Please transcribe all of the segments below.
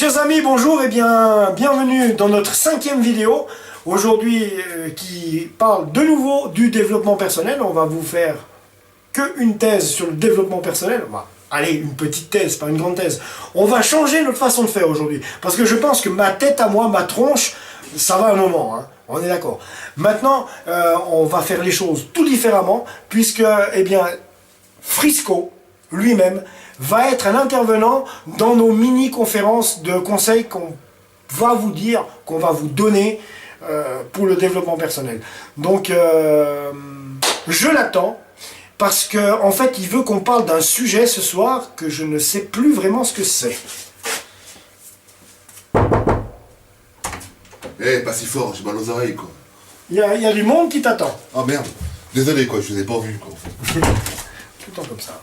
Chers amis, bonjour et bienvenue dans notre 5e vidéo. Aujourd'hui, qui parle de nouveau du développement personnel. On va vous faire qu'une thèse sur le développement personnel. Allez, une petite thèse, pas une grande thèse. On va changer notre façon de faire aujourd'hui. Parce que je pense que ma tête à moi, ma tronche, ça va un moment, hein. On est d'accord. Maintenant, on va faire les choses tout différemment, puisque, Frisco, lui-même, va être un intervenant dans nos mini-conférences de conseils qu'on va vous dire, qu'on va vous donner pour le développement personnel. Donc, je l'attends, parce qu'en fait, il veut qu'on parle d'un sujet ce soir que je ne sais plus vraiment ce que c'est. Pas si fort, j'ai mal aux oreilles, quoi. Il y a du monde qui t'attend. Oh merde, désolé, quoi, je vous ai pas vu, quoi. Tout le temps comme ça.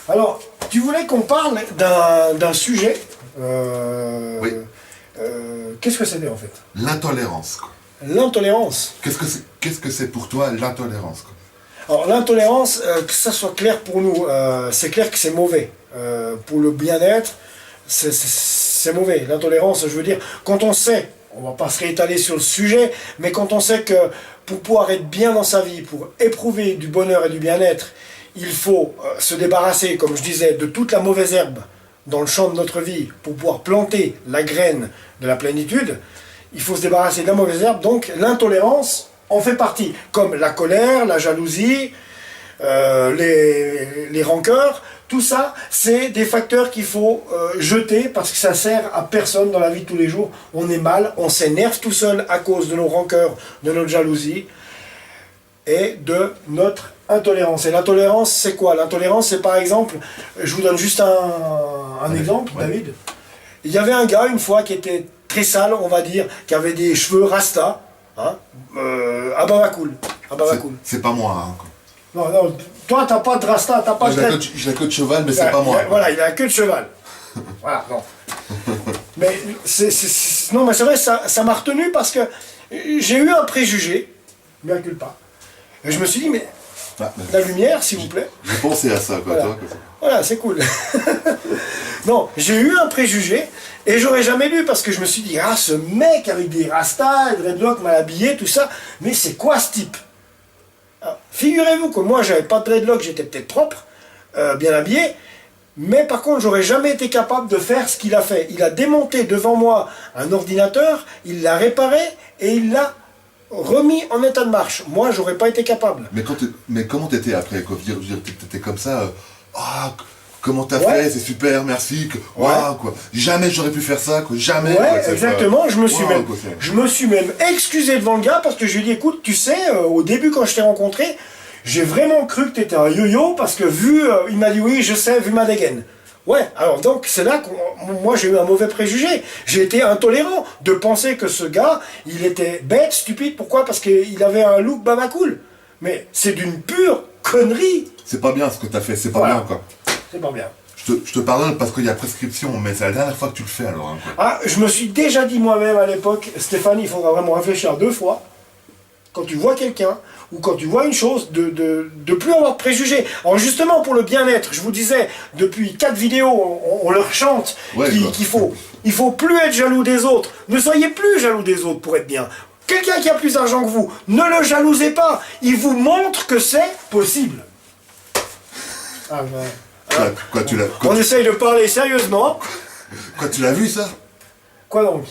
Alors, tu voulais qu'on parle d'un sujet. Oui. Qu'est-ce que c'était en fait? L'intolérance, quoi. L'intolérance. Qu'est-ce que c'est pour toi, l'intolérance, quoi? Alors, l'intolérance, que ça soit clair pour nous, c'est clair que c'est mauvais. Pour le bien-être, c'est mauvais. L'intolérance, je veux dire, quand on sait, on va pas se réétaler sur le sujet, mais quand on sait que pour pouvoir être bien dans sa vie, pour éprouver du bonheur et du bien-être, il faut se débarrasser, comme je disais, de toute la mauvaise herbe dans le champ de notre vie pour pouvoir planter la graine de la plénitude. Il faut se débarrasser de la mauvaise herbe, donc l'intolérance en fait partie, comme la colère, la jalousie, les rancœurs. Tout ça, c'est des facteurs qu'il faut jeter parce que ça sert à personne dans la vie de tous les jours. On est mal, on s'énerve tout seul à cause de nos rancœurs, de notre jalousie et de notre intolérance. Et l'intolérance, c'est quoi? L'intolérance, c'est par exemple, je vous donne juste un exemple, ouais. David. Il y avait un gars, une fois, qui était très sale, on va dire, qui avait des cheveux rasta, hein, à Babacool. C'est pas moi, hein, quoi. Non, toi, t'as pas de rasta, t'as pas de... J'ai la queue de cheval, mais c'est pas moi. Voilà, il a la queue de cheval. Voilà, non. Mais non, mais c'est vrai, ça m'a retenu parce que j'ai eu un préjugé, bien culpa. Et je me suis dit, mais la lumière, s'il vous plaît. J'ai pensé à ça, quoi, voilà. toi. Voilà, c'est cool. Non, j'ai eu un préjugé et j'aurais jamais lu parce que je me suis dit, ah, ce mec avec des rastas, des dreadlocks mal habillé, tout ça, mais c'est quoi ce type? Figurez-vous que moi, j'avais pas de dreadlock, j'étais peut-être propre, bien habillé, mais par contre, j'aurais jamais été capable de faire ce qu'il a fait. Il a démonté devant moi un ordinateur, il l'a réparé et il l'a remis en état de marche. Moi, j'aurais pas été capable. Mais comment t'étais après, quoi? T'étais comme ça, comment t'as fait, c'est super, merci, waouh, quoi. Jamais j'aurais pu faire ça, quoi, jamais. Ouais, quoi, exactement, je me suis même excusé devant le gars parce que je lui ai dit, écoute, tu sais, au début quand je t'ai rencontré, j'ai vraiment cru que t'étais un yo-yo parce que il m'a dit oui, je sais, vu ma dégaine. Ouais, alors donc c'est là que moi j'ai eu un mauvais préjugé. J'ai été intolérant de penser que ce gars, il était bête, stupide. Pourquoi? Parce qu'il avait un look babacool. Mais c'est d'une pure connerie. C'est pas bien ce que t'as fait, c'est pas bien, quoi. C'est pas bien. Je te pardonne parce qu'il y a prescription, mais c'est la dernière fois que tu le fais alors. Hein, quoi. Ah, je me suis déjà dit moi-même à l'époque, Stéphanie, il faudra vraiment réfléchir 2 fois. Quand tu vois quelqu'un, ou quand tu vois une chose, de plus avoir de préjugés. Alors justement, pour le bien-être, je vous disais, depuis 4 vidéos, on leur chante il faut plus être jaloux des autres. Ne soyez plus jaloux des autres pour être bien. Quelqu'un qui a plus d'argent que vous, ne le jalousez pas. Il vous montre que c'est possible. Ah, on essaye de parler sérieusement. Quoi, tu l'as vu ça? Quoi donc?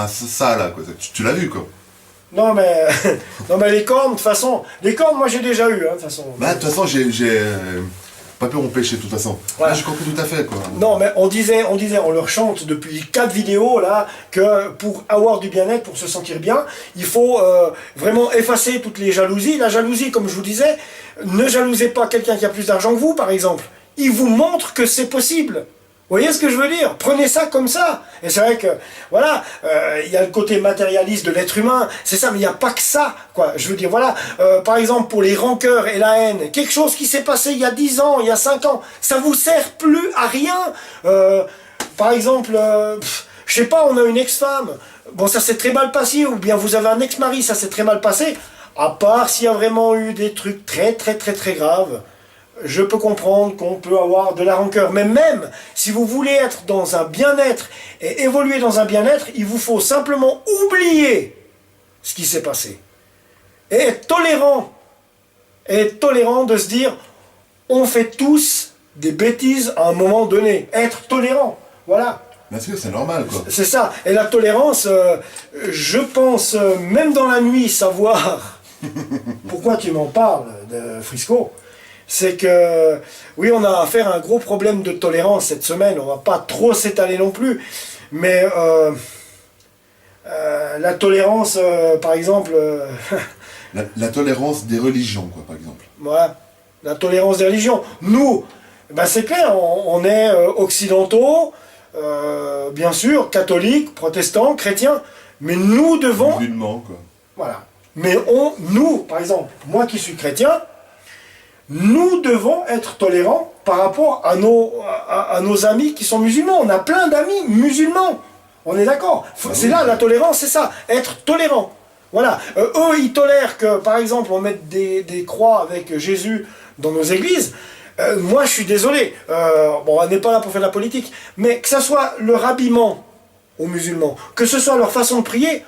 Ça là, quoi. Tu l'as vu, quoi. Non mais les cornes, de toute façon, les cornes moi j'ai déjà eu, hein, de toute façon. De toute façon j'ai pas pu m'empêcher de toute façon. Voilà. Là j'ai compris tout à fait, quoi. Non mais on leur chante depuis 4 vidéos là que pour avoir du bien-être, pour se sentir bien, il faut vraiment effacer toutes les jalousies. La jalousie, comme je vous disais, ne jalousez pas quelqu'un qui a plus d'argent que vous, par exemple. Il vous montre que c'est possible. Vous voyez ce que je veux dire? Prenez ça comme ça. Et c'est vrai que, voilà, il y a le côté matérialiste de l'être humain, c'est ça, mais il n'y a pas que ça, quoi. Je veux dire, voilà, par exemple, pour les rancœurs et la haine, quelque chose qui s'est passé il y a 10 ans, il y a 5 ans, ça vous sert plus à rien. Par exemple, je sais pas, on a une ex-femme, bon, ça s'est très mal passé, ou bien vous avez un ex-mari, ça s'est très mal passé, à part s'il y a vraiment eu des trucs très, très, très, très graves. je peux comprendre qu'on peut avoir de la rancœur. Mais même si vous voulez être dans un bien-être et évoluer dans un bien-être, il vous faut simplement oublier ce qui s'est passé. Et être tolérant. Et être tolérant de se dire, on fait tous des bêtises à un moment donné. Être tolérant. Voilà. Bien sûr, c'est normal, quoi. C'est ça. Et la tolérance, je pense, même dans la nuit, savoir pourquoi tu m'en parles de Frisco. C'est que, oui, on a affaire à un gros problème de tolérance cette semaine. On va pas trop s'étaler non plus. Mais la tolérance, par exemple... La tolérance des religions, quoi, par exemple. voilà, la tolérance des religions. Nous, ben c'est clair, on est occidentaux, bien sûr, catholiques, protestants, chrétiens. Mais nous devons... Musulmans, quoi. Voilà. Mais nous, par exemple, moi qui suis chrétien, nous devons être tolérants par rapport à nos amis qui sont musulmans. On a plein d'amis musulmans. On est d'accord. C'est là, la tolérance, c'est ça. Être tolérant. Voilà. Eux, ils tolèrent que, par exemple, on mette des croix avec Jésus dans nos églises. Moi, je suis désolé. Bon, on n'est pas là pour faire de la politique. Mais que ce soit leur habillement aux musulmans, que ce soit leur façon de prier,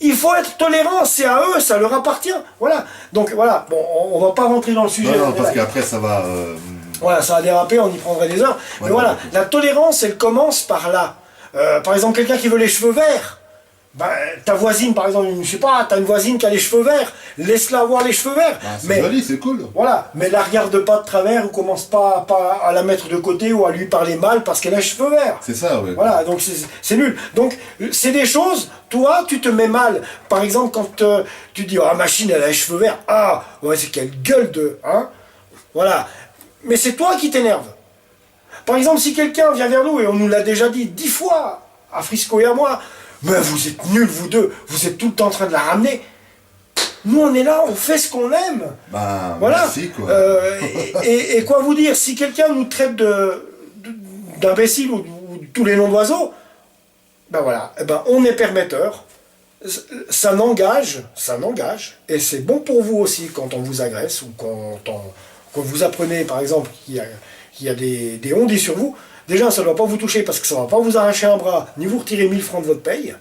il faut être tolérant, c'est à eux, ça leur appartient. Voilà. Donc voilà, bon, on va pas rentrer dans le sujet. Non, parce qu'après ça va... Voilà, ça va déraper, on y prendrait des heures. Mais voilà, la tolérance, elle commence par là. Par exemple, quelqu'un qui veut les cheveux verts, ben, ta voisine, par exemple, je sais pas, t'as une voisine qui a les cheveux verts, laisse-la avoir les cheveux verts. Bah, c'est joli, c'est cool. Voilà, mais la regarde pas de travers ou commence pas à la mettre de côté ou à lui parler mal parce qu'elle a les cheveux verts. C'est ça, oui. Voilà, donc c'est nul. Donc, c'est des choses, toi, tu te mets mal. Par exemple, quand tu dis, ah, machine, elle a les cheveux verts, ah, ouais, c'est quelle gueule de... Hein, voilà. Mais c'est toi qui t'énerve. Par exemple, si quelqu'un vient vers nous, et on nous l'a déjà dit 10 fois, à Frisco et à moi, mais vous êtes nuls, vous deux, vous êtes tout le temps en train de la ramener. Nous, on est là, on fait ce qu'on aime. Ben, voilà. Merci, quoi. Et quoi vous dire, si quelqu'un nous traite d'imbécile ou tous les noms d'oiseaux, ben voilà, eh ben on est permetteur. Ça n'engage, et c'est bon pour vous aussi quand on vous agresse ou quand vous apprenez, par exemple, qu'il y a des ondits sur vous. Déjà, ça ne doit pas vous toucher parce que ça ne va pas vous arracher un bras, ni vous retirer 1000 francs de votre paye.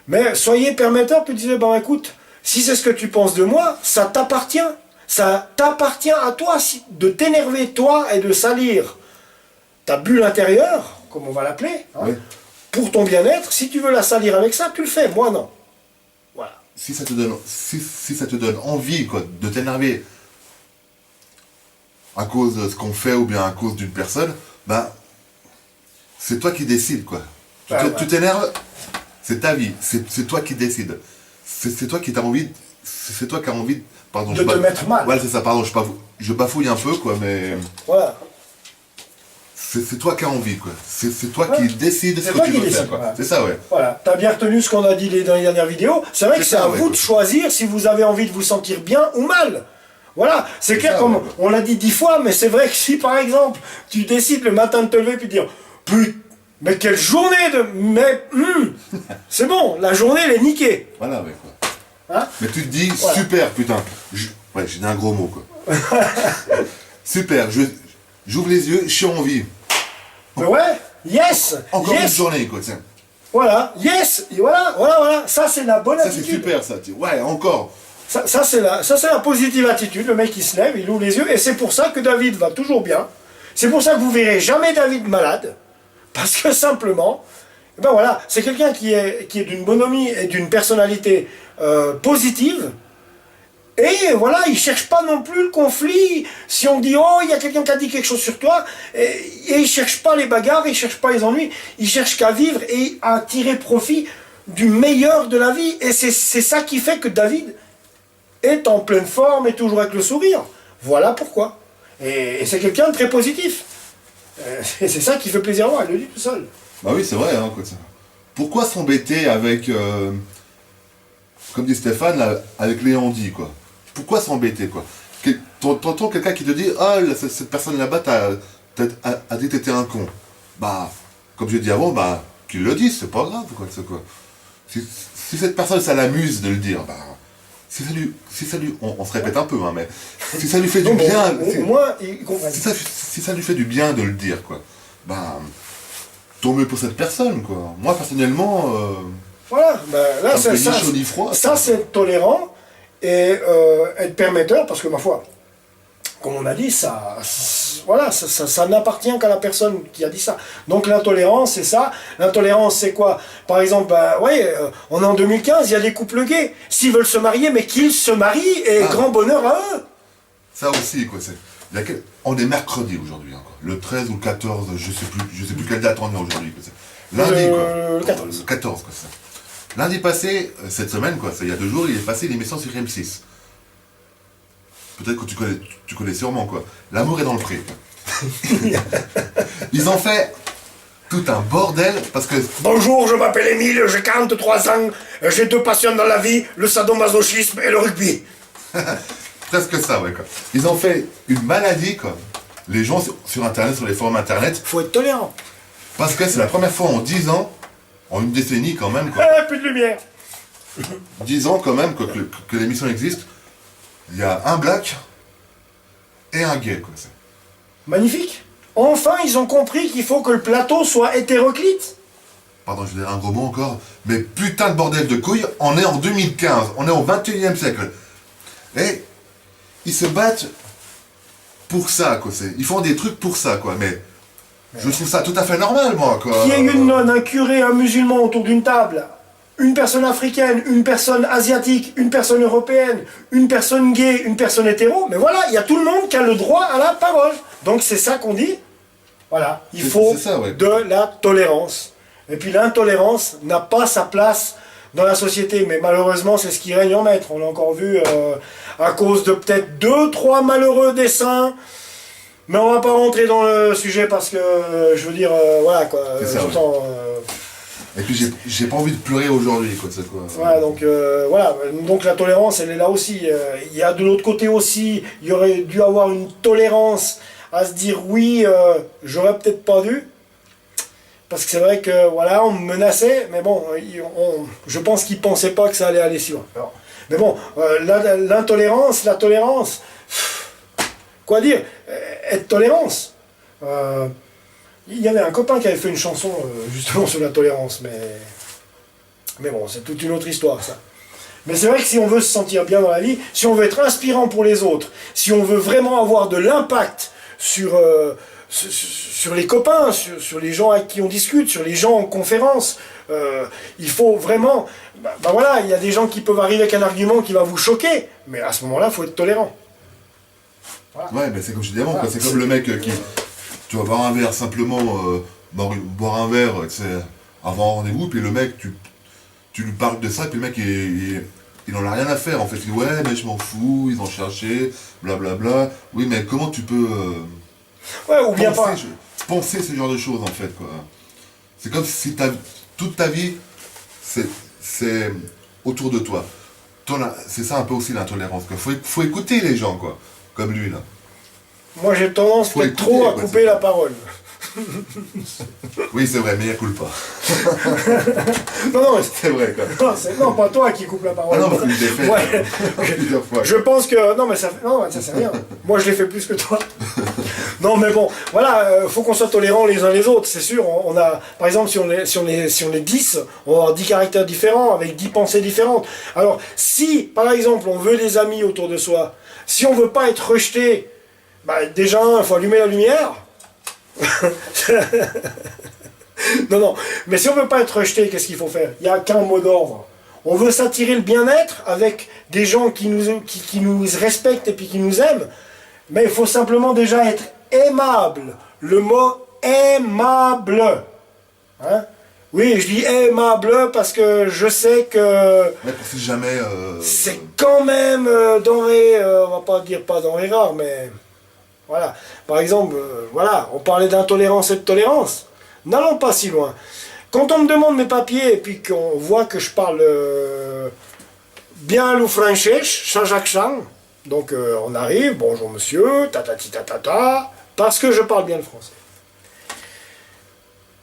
Mais soyez permetteur, puis disez, ben écoute, si c'est ce que tu penses de moi, ça t'appartient. Ça t'appartient à toi de t'énerver, toi, et de salir ta bulle intérieure, comme on va l'appeler, hein, Oui. pour ton bien-être. Si tu veux la salir avec ça, tu le fais. Moi, non. Voilà. Si ça te donne envie, quoi, de t'énerver à cause de ce qu'on fait ou bien à cause d'une personne, ben, c'est toi qui décides, quoi. Tu t'énerves, c'est ta vie, c'est toi qui décides. C'est toi qui as envie, pardon, De te mettre mal. Ouais, c'est ça, pardon, je bafouille un peu, quoi, mais Voilà. c'est toi qui as envie, quoi. C'est toi qui décides ce que tu veux faire, quoi. Voilà. C'est ça, ouais. Voilà. T'as bien retenu ce qu'on a dit dans les dernières vidéos. C'est vrai que c'est à vous de choisir si vous avez envie de vous sentir bien ou mal. Voilà, c'est clair, comme on l'a dit 10 fois, mais c'est vrai que si par exemple, tu décides le matin de te lever et de dire, mais quelle journée de... Mais, c'est bon, la journée elle est niquée. Voilà, ouais, quoi. Hein? Mais tu te dis, Voilà. super, putain. Ouais, j'ai dit un gros mot, quoi. Super, j'ouvre les yeux, je suis en vie. Mais ouais, yes. Encore yes. une journée, quoi, tiens. Voilà, yes. Et voilà. Ça c'est la bonne Ça, c'est attitude. super, ça. Ouais, encore. Ça c'est la positive attitude. Le mec il se lève, il ouvre les yeux, et c'est pour ça que David va toujours bien. C'est pour ça que vous verrez jamais David malade. Parce que simplement, ben voilà, c'est quelqu'un qui est d'une bonhomie et d'une personnalité positive. Et voilà, il cherche pas non plus le conflit. Si on dit, oh, il y a quelqu'un qui a dit quelque chose sur toi, et il cherche pas les bagarres, il cherche pas les ennuis, il cherche qu'à vivre et à tirer profit du meilleur de la vie. Et c'est ça qui fait que David est en pleine forme et toujours avec le sourire. Voilà pourquoi. Et c'est quelqu'un de très positif. Et c'est ça qui fait plaisir à moi, il le dit tout seul. Bah oui, c'est vrai, hein, quoi, ça. Pourquoi s'embêter avec, comme dit Stéphane, là, avec les handis, quoi? Pourquoi s'embêter, quoi? T'entends quelqu'un qui te dit, ah, cette personne là-bas a dit que t'étais un con. Bah, comme je dis avant, bah, qu'il le dise, c'est pas grave, quoi, c'est quoi. Si cette personne, ça l'amuse de le dire, bah, on se répète un peu, hein, mais si ça lui fait du Non, bon, bien, au moins, ils comprennent. si ça lui fait du bien de le dire, quoi, ben, tant mieux pour cette personne, quoi. Moi, personnellement, Voilà, ben, là, ça me fait ni chaud ni froid. ça c'est être tolérant et être permetteur, parce que ma foi, comme on a dit, voilà, ça n'appartient qu'à la personne qui a dit ça. Donc l'intolérance, c'est ça. L'intolérance, c'est quoi? Par exemple, on est en 2015, il y a des couples gays. S'ils veulent se marier, mais qu'ils se marient, et grand bonheur à eux. Ça aussi, quoi, on est mercredi aujourd'hui, encore. Le 13 ou le 14, je sais plus quelle date on est aujourd'hui, quoi. Lundi, quoi. Le 14. Le 14, quoi, ça. Lundi passé, cette semaine, quoi, il y a 2 jours, il est passé l'émission sur M6. Peut-être que tu connais sûrement, quoi. L'amour est dans le pré. Ils ont fait tout un bordel, parce que... Bonjour, je m'appelle Émile, j'ai 43 ans, j'ai 2 passions dans la vie, le sadomasochisme et le rugby. Presque ça, ouais, quoi. Ils ont fait une maladie, quoi. Les gens sur Internet, sur les forums Internet, Faut être tolérant. parce que c'est la première fois en 10 ans, en une décennie quand même, quoi. Plus de lumière. 10 ans quand même, quoi, que l'émission existe. Il y a un black et un gay, quoi. Magnifique. Enfin, ils ont compris qu'il faut que le plateau soit hétéroclite. Pardon, je vais dire un gros mot encore, mais putain de bordel de couilles, on est en 2015, on est au 21e siècle. Et ils se battent pour ça, quoi. Ils font des trucs pour ça, quoi, mais je trouve ça tout à fait normal, moi, quoi. Qu'il y ait une nonne, un curé, un musulman autour d'une table, une personne africaine, une personne asiatique, une personne européenne, une personne gay, une personne hétéro, mais voilà, il y a tout le monde qui a le droit à la parole. Donc c'est ça qu'on dit. Voilà, il faut ça, ouais. de la tolérance. Et puis l'intolérance n'a pas sa place dans la société, mais malheureusement c'est ce qui règne en maître. On l'a encore vu à cause de peut-être 2-3 malheureux dessins. Mais on va pas rentrer dans le sujet parce que, je veux dire, voilà quoi, j'entends... Et puis j'ai pas envie de pleurer aujourd'hui, quoi, c'est quoi. Voilà, donc la tolérance, elle est là aussi. Il y a de l'autre côté aussi, il y aurait dû avoir une tolérance à se dire oui, j'aurais peut-être pas dû. Parce que c'est vrai que, voilà, on me menaçait, mais bon, je pense qu'ils pensaient pas que ça allait aller si loin. Mais bon, l'intolérance, la tolérance, quoi dire, être tolérance. Il y avait un copain qui avait fait une chanson justement sur la tolérance, mais bon, c'est toute une autre histoire ça. Mais c'est vrai que si on veut se sentir bien dans la vie, si on veut être inspirant pour les autres, si on veut vraiment avoir de l'impact sur les copains, sur les gens avec qui on discute, sur les gens en conférence, il faut vraiment... voilà, il y a des gens qui peuvent arriver avec un argument qui va vous choquer, mais à ce moment-là, il faut être tolérant. Voilà. Ouais, mais c'est comme je disais avant, c'est comme le mec qui... Tu vas boire un verre simplement, boire un verre, avant un rendez-vous, puis le mec, tu lui parles de ça, puis le mec, il en a rien à faire, en fait. Il dit, ouais, mais je m'en fous, ils ont cherché, blablabla. Oui, mais comment tu peux ou bien penser ce genre de choses, en fait, quoi. C'est comme si toute ta vie, c'est autour de toi. C'est ça un peu aussi l'intolérance, quoi. Faut écouter les gens, quoi, comme lui, là. Moi j'ai tendance peut-être trop à couper la parole. Oui, c'est vrai, mais il coule pas. non, c'est vrai, quoi. Non, pas toi qui coupe la parole. Ah non, mais je l'ai fait plusieurs fois. Je pense que... Non, mais ça c'est rien. Moi je l'ai fait plus que toi. Non, mais bon, voilà, faut qu'on soit tolérants les uns les autres, c'est sûr. On a, par exemple, si on est 10, on va avoir 10 caractères différents, avec 10 pensées différentes. Alors, si, par exemple, on veut des amis autour de soi, si on veut pas être rejeté, déjà, il faut allumer la lumière. non, mais si on veut pas être rejeté, qu'est-ce qu'il faut faire? Il n'y a qu'un mot d'ordre. On veut s'attirer le bien-être avec des gens qui nous respectent et puis qui nous aiment, mais il faut simplement déjà être aimable. Le mot aimable. Hein? Oui, je dis aimable parce que je sais que... Mais c'est jamais... C'est quand même denrée, on va pas dire pas denrée rare, mais... Voilà. Par exemple, voilà, on parlait d'intolérance et de tolérance. N'allons pas si loin. Quand on me demande mes papiers et puis qu'on voit que je parle bien le français, Jean-Jacques Chang, donc on arrive, bonjour monsieur, tatati tatata, parce que je parle bien le français.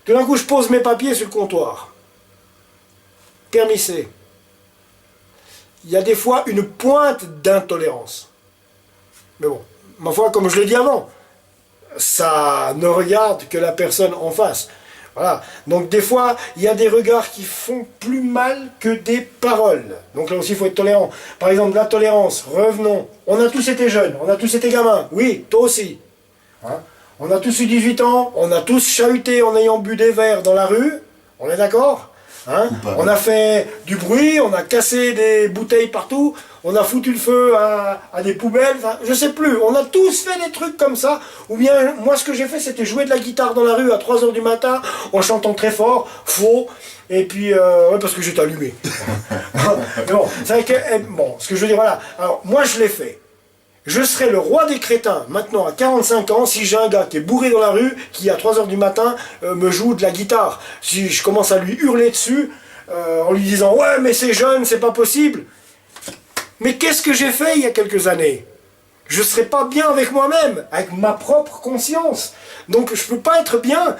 Tout d'un coup, je pose mes papiers sur le comptoir. Permis C. il y a des fois une pointe d'intolérance. Mais bon, ma foi, comme je l'ai dit avant, ça ne regarde que la personne en face. Voilà. Donc des fois, il y a des regards qui font plus mal que des paroles. Donc là aussi, il faut être tolérant. Par exemple, la tolérance, revenons. On a tous été jeunes, on a tous été gamins. Oui, toi aussi. Hein? On a tous eu 18 ans, on a tous chahuté en ayant bu des verres dans la rue. On est d'accord? Hein? On a fait du bruit, on a cassé des bouteilles partout, on a foutu le feu à des poubelles, enfin, je sais plus, on a tous fait des trucs comme ça, ou bien moi ce que j'ai fait c'était jouer de la guitare dans la rue à 3 h du matin en chantant très fort, faux, et puis, ouais, parce que j'étais allumé. Mais bon, c'est vrai que, bon, ce que je veux dire, voilà, alors moi je l'ai fait. Je serais le roi des crétins, maintenant à 45 ans, si j'ai un gars qui est bourré dans la rue, qui à 3 h du matin me joue de la guitare. Si je commence à lui hurler dessus, en lui disant « Ouais, mais c'est jeune, c'est pas possible !» Mais qu'est-ce que j'ai fait il y a quelques années? Je ne serais pas bien avec moi-même, avec ma propre conscience. Donc je ne peux pas être bien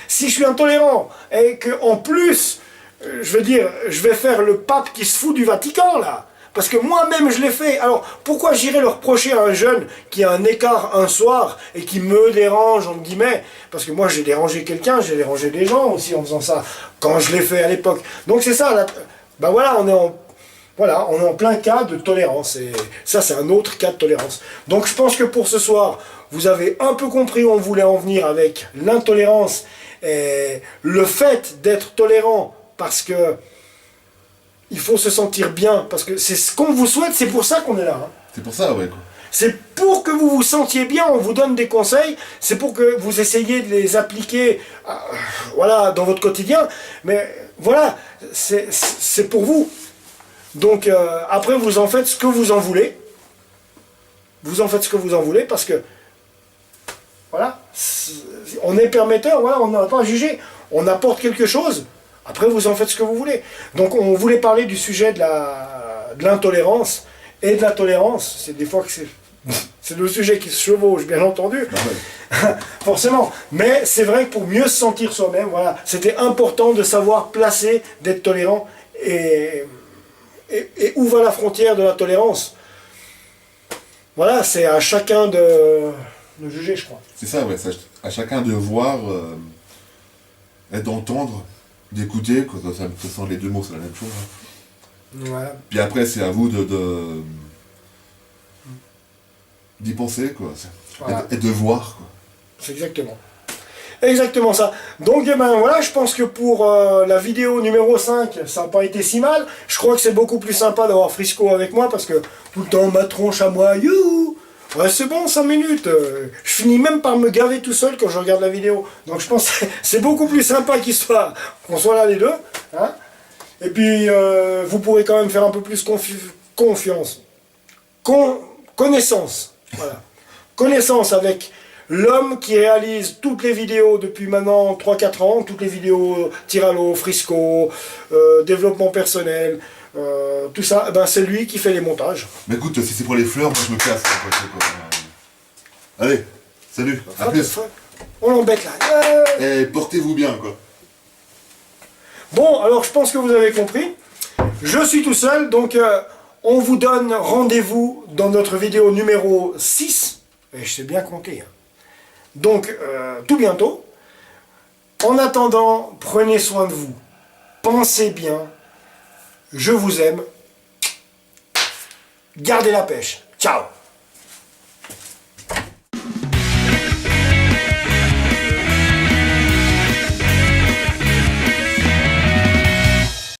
si je suis intolérant. Et qu'en plus, je veux dire, je vais faire le pape qui se fout du Vatican, là. Parce que moi-même je l'ai fait. Alors pourquoi j'irais le reprocher à un jeune qui a un écart un soir et qui me dérange entre guillemets? Parce que moi j'ai dérangé quelqu'un, j'ai dérangé des gens aussi en faisant ça, quand je l'ai fait à l'époque. Donc c'est ça, ben voilà, on est en plein cas de tolérance. Et ça c'est un autre cas de tolérance. Donc je pense que pour ce soir, vous avez un peu compris où on voulait en venir avec l'intolérance et le fait d'être tolérant parce que il faut se sentir bien, parce que c'est ce qu'on vous souhaite, c'est pour ça qu'on est là. Hein. C'est pour ça, ouais. Quoi. C'est pour que vous vous sentiez bien, on vous donne des conseils, c'est pour que vous essayiez de les appliquer voilà, dans votre quotidien, mais voilà, c'est pour vous. Donc après, vous en faites ce que vous en voulez. Vous en faites ce que vous en voulez, parce que, voilà, on est permetteur, voilà, on n'a pas à juger, on apporte quelque chose. Après, vous en faites ce que vous voulez. Donc, on voulait parler du sujet de l'intolérance et de la tolérance. C'est des fois que c'est le sujet qui se chevauche, bien entendu. Ah ouais. Forcément. Mais c'est vrai que pour mieux se sentir soi-même, voilà, c'était important de savoir placer, d'être tolérant. Et où va la frontière de la tolérance? Voilà, c'est à chacun de juger, je crois. C'est ça, ouais. C'est à chacun de voir et d'entendre. D'écouter, quoi, ça me sent les deux mots, c'est la même chose. Hein. Ouais. Puis après, c'est à vous d'y penser, quoi. Voilà. Et de voir, quoi. C'est exactement ça. Donc, eh ben, voilà, je pense que pour la vidéo numéro 5, ça n'a pas été si mal. Je crois que c'est beaucoup plus sympa d'avoir Frisco avec moi, parce que tout le temps, ma tronche à moi, youhou! Ouais, c'est bon, 5 minutes. Je finis même par me gaver tout seul quand je regarde la vidéo. Donc je pense que c'est beaucoup plus sympa qu'on soit là les deux. Hein, et puis, vous pourrez quand même faire un peu plus confiance. Connaissance. Voilà. Connaissance avec l'homme qui réalise toutes les vidéos depuis maintenant 3-4 ans. Toutes les vidéos tir à l'eau, Frisco, développement personnel. Tout ça, eh ben c'est lui qui fait les montages. Mais écoute, si c'est pour les fleurs, moi je me casse. Allez, salut, à plus. On l'embête là. Et portez-vous bien, quoi. Bon, alors je pense que vous avez compris. Je suis tout seul, donc on vous donne rendez-vous dans notre vidéo numéro 6. Et je sais bien compter. Hein. Donc, tout bientôt. En attendant, prenez soin de vous. Pensez bien. Je vous aime. Gardez la pêche. Ciao.